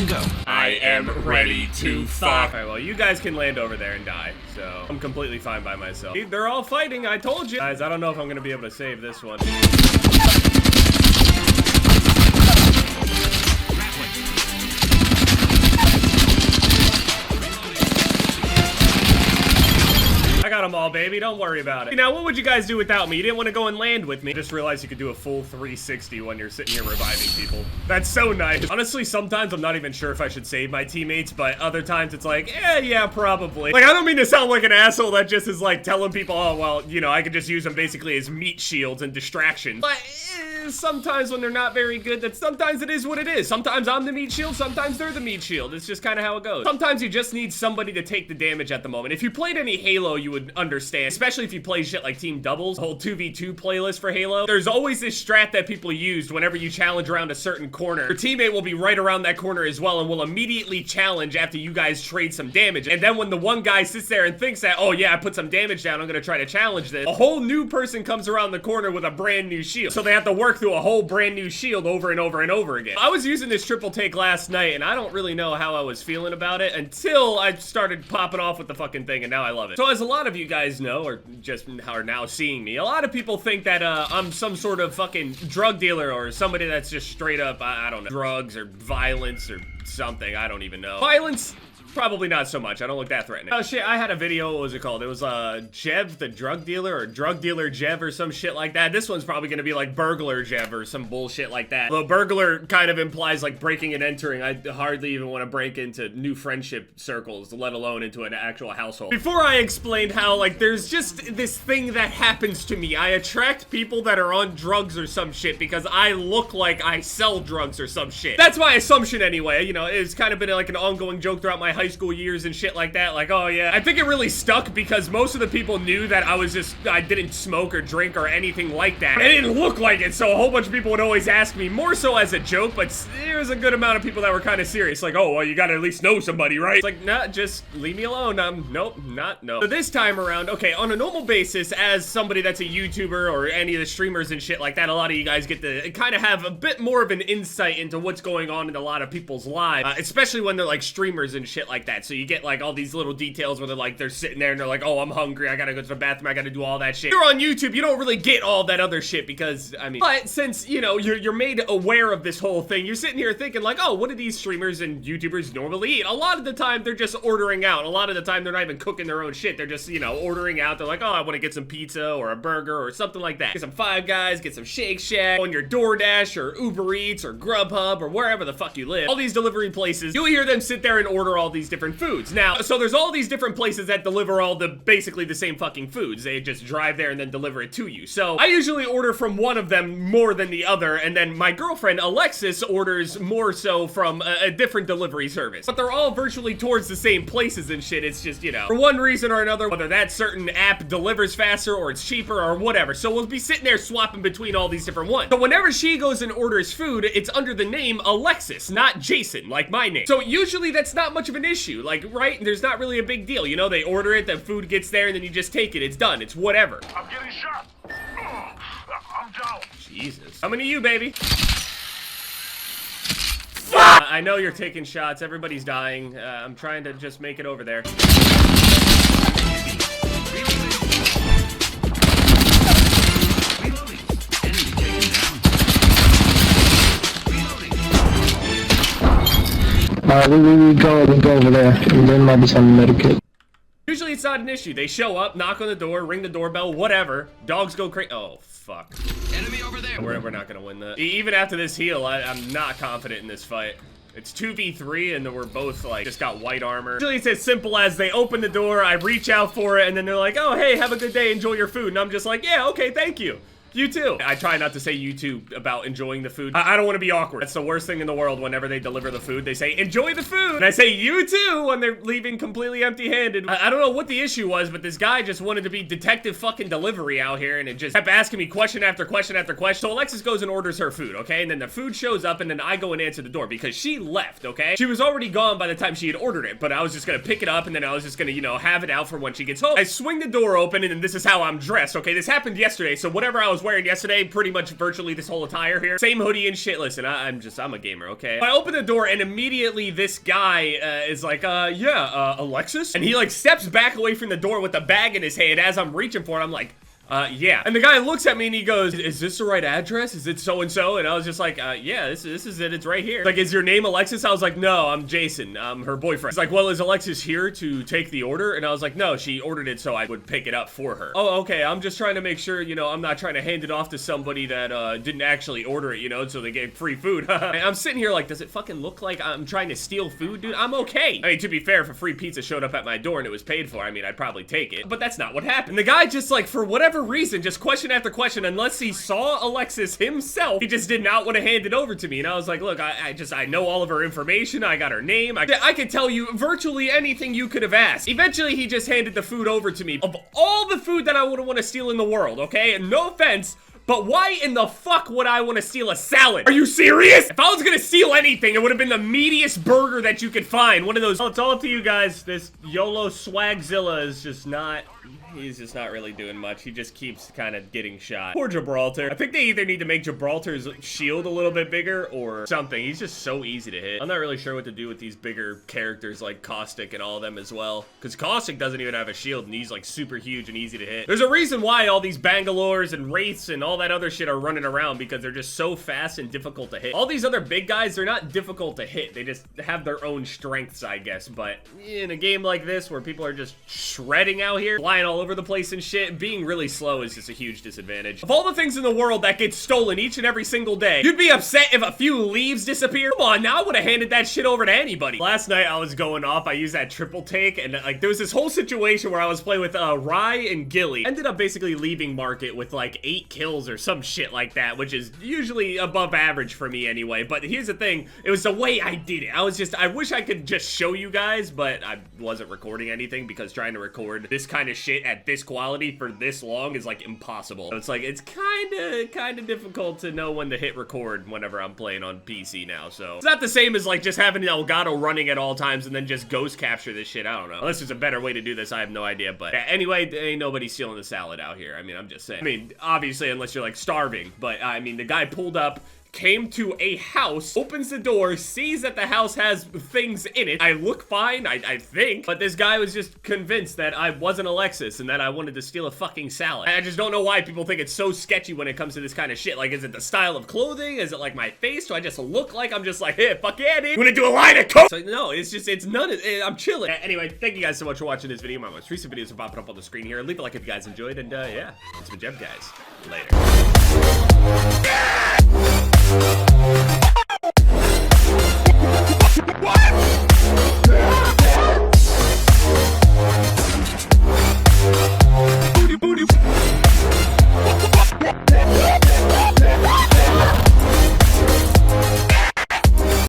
to go. I am ready to fuck. Alright, well, you guys can land over there and die, so I'm completely fine by myself. They're all fighting, I told you. Guys, I don't know if I'm gonna be able to save this one. I got them all, baby. Don't worry about it. Now, what would you guys do without me? You didn't want to go and land with me. I just realized you could do a full 360 when you're sitting here reviving people. That's so nice. Honestly, sometimes I'm not even sure if I should save my teammates, but other times it's like, yeah, probably. Like, I don't mean to sound like an asshole that just is like telling people, oh, well, you know, I could just use them basically as meat shields and distractions. But sometimes when they're not very good, sometimes it is what it is. Sometimes I'm the meat shield, sometimes they're the meat shield. It's just kind of how it goes. Sometimes you just need somebody to take the damage at the moment. If you played any Halo, you would understand, especially if you play shit like Team Doubles, the whole 2v2 playlist for Halo. There's always this strat that people used whenever you challenge around a certain corner. Your teammate will be right around that corner as well and will immediately challenge after you guys trade some damage. And then when the one guy sits there and thinks that, oh yeah, I put some damage down, I'm gonna try to challenge this, a whole new person comes around the corner with a brand new shield. So they have to work through a whole brand new shield over and over and over again. I was using this triple take last night and I don't really know how I was feeling about it until I started popping off with the fucking thing, and now I love it. So as a lot of you guys know, or just are now seeing me, a lot of people think that I'm some sort of fucking drug dealer or somebody that's just straight up, I don't know, drugs or violence or something. I don't even know. Violence? Probably not so much. I don't look that threatening. Oh shit, I had a video, what was it called? It was Jev the drug dealer, or Drug-Dealer Jev or some shit like that. This one's probably gonna be like Burglar Jev or some bullshit like that. Though burglar kind of implies like breaking and entering. I hardly even want to break into new friendship circles, let alone into an actual household. Before I explained how like there's just this thing that happens to me. I attract people that are on drugs or some shit because I look like I sell drugs or some shit. That's my assumption anyway. You know, it's kind of been like an ongoing joke throughout my high school years and shit like that. Like, oh yeah. I think it really stuck because most of the people knew that I didn't smoke or drink or anything like that. I didn't look like it, so a whole bunch of people would always ask me, more so as a joke, but there's a good amount of people that were kind of serious. Like, oh, well, you gotta at least know somebody, right? It's like, nah, just leave me alone. Nope, no. So this time around, okay, on a normal basis, as somebody that's a YouTuber or any of the streamers and shit like that, a lot of you guys get to kind of have a bit more of an insight into what's going on in a lot of people's lives, especially when they're like streamers and shit like that. So you get like all these little details where they're sitting there and they're like, oh, I'm hungry, I gotta go to the bathroom, I gotta do all that shit. If you're on YouTube, you don't really get all that other shit because, I mean, but since, you know, you're made aware of this whole thing, you're sitting here thinking like, oh, what do these streamers and YouTubers normally eat? A lot of the time, they're just ordering out. A lot of the time, they're not even cooking their own shit. They're just, you know, ordering out. They're like, oh, I want to get some pizza or a burger or something like that. Get some Five Guys, get some Shake Shack, on your DoorDash or Uber Eats or Grubhub or wherever the fuck you live. All these delivery places, you'll hear them sit there and order all these different foods. Now, so there's all these different places that deliver all the basically the same fucking foods. They just drive there and then deliver it to you. So I usually order from one of them more than the other, and then my girlfriend Alexis orders more so from a different delivery service. But they're all virtually towards the same places and shit. It's just, you know, for one reason or another, whether that certain app delivers faster or it's cheaper or whatever. So we'll be sitting there swapping between all these different ones. So whenever she goes and orders food, it's under the name Alexis, not Jason, like my name. So usually that's not much of an issue. Like, right? There's not really a big deal. You know, they order it, the food gets there, and then you just take it. It's done. It's whatever. I'm getting shot. I'm down. Jesus. How many of you, baby? Fuck! I know you're taking shots. Everybody's dying. I'm trying to just make it over there. We go over there. There might be some medikit. Usually it's not an issue. They show up, knock on the door, ring the doorbell, whatever. Dogs go crazy. Oh, fuck. Enemy over there. We're not gonna win that. Even after this heal, I'm not confident in this fight. It's 2v3 and we're both like, just got white armor. Usually it's as simple as they open the door, I reach out for it, and then they're like, oh, hey, have a good day, enjoy your food. And I'm just like, yeah, okay, thank you. You too. I try not to say you too about enjoying the food. I don't want to be awkward. That's the worst thing in the world. Whenever they deliver the food, they say, enjoy the food. And I say, you too, when they're leaving completely empty-handed. I don't know what the issue was, but this guy just wanted to be detective fucking delivery out here, and it just kept asking me question after question after question. So Alexis goes and orders her food, okay? And then the food shows up, and then I go and answer the door because she left, okay? She was already gone by the time she had ordered it, but I was just gonna pick it up, and then I was just gonna, you know, have it out for when she gets home. I swing the door open, and then this is how I'm dressed, okay? This happened yesterday, so whatever I was was wearing yesterday, pretty much virtually this whole attire here. Same hoodie and shit. Listen, I'm a gamer, okay? I open the door and immediately this guy is like, yeah, Alexis? And he like steps back away from the door with a bag in his hand. As I'm reaching for it, I'm like, yeah. And the guy looks at me and he goes, is this the right address? Is it so-and-so? And I was just like, yeah, this is it. It's right here. Like, is your name Alexis? I was like, no, I'm Jason. I'm her boyfriend. He's like, well, is Alexis here to take the order? And I was like, no, she ordered it so I would pick it up for her. Oh, okay. I'm just trying to make sure, you know, I'm not trying to hand it off to somebody that, didn't actually order it, you know, so they get free food. And I'm sitting here like, does it fucking look like I'm trying to steal food, dude? I'm okay. I mean, to be fair, if a free pizza showed up at my door and it was paid for, I mean, I'd probably take it. But that's not what happened. The guy just like, for whatever reason, just question after question, unless he saw Alexis himself, he just did not want to hand it over to me. And I was like, look, I know all of her information. I got her name. I could tell you virtually anything you could have asked. Eventually, he just handed the food over to me. Of all the food that I would want to steal in the world, okay? And no offense, but why in the fuck would I want to steal a salad? Are you serious? If I was gonna steal anything, it would have been the meatiest burger that you could find. One of those. Well, it's all up to you guys. This YOLO Swagzilla is just not... He's just not really doing much. He just keeps kind of getting shot. Poor Gibraltar. I think they either need to make Gibraltar's shield a little bit bigger or something. He's just so easy to hit. I'm not really sure what to do with these bigger characters like Caustic and all of them as well. Because Caustic doesn't even have a shield and he's like super huge and easy to hit. There's a reason why all these Bangalores and Wraiths and all that other shit are running around, because they're just so fast and difficult to hit. All these other big guys, they're not difficult to hit. They just have their own strengths, I guess. But in a game like this where people are just shredding out here, flying all over the place and shit, being really slow is just a huge disadvantage. Of all the things in the world that get stolen each and every single day, you'd be upset if a few leaves disappear? Come on, now I would have handed that shit over to anybody. Last night I was going off, I used that triple take, and like there was this whole situation where I was playing with Rye and Gilly. Ended up basically leaving market with like 8 kills or some shit like that, which is usually above average for me anyway. But here's the thing, it was the way I did it. I wish I could just show you guys, but I wasn't recording anything because trying to record this kind of shit at this quality for this long is like impossible. So it's like, it's kind of difficult to know when to hit record whenever I'm playing on PC now. So it's not the same as like just having Elgato running at all times and then just ghost capture this shit. I don't know. Unless there's a better way to do this, I have no idea. But yeah, anyway, ain't nobody stealing the salad out here. I mean, I'm just saying. I mean, obviously, unless you're like starving, but I mean, the guy pulled up, came to a house, opens the door, sees that the house has things in it. I look fine, I think, but this guy was just convinced that I wasn't Alexis and that I wanted to steal a fucking salad. I just don't know why people think it's so sketchy when it comes to this kind of shit. Like, is it the style of clothing? Is it like my face? Do I just look like I'm just like, hey, fuck yeah, dude, you wanna do a line of coke? So, no, it's just, it's none of it. I'm chilling. Anyway, thank you guys so much for watching this video. My most recent videos are popping up on the screen here. Leave a like if you guys enjoyed, and yeah, it's been Jev, guys. Later.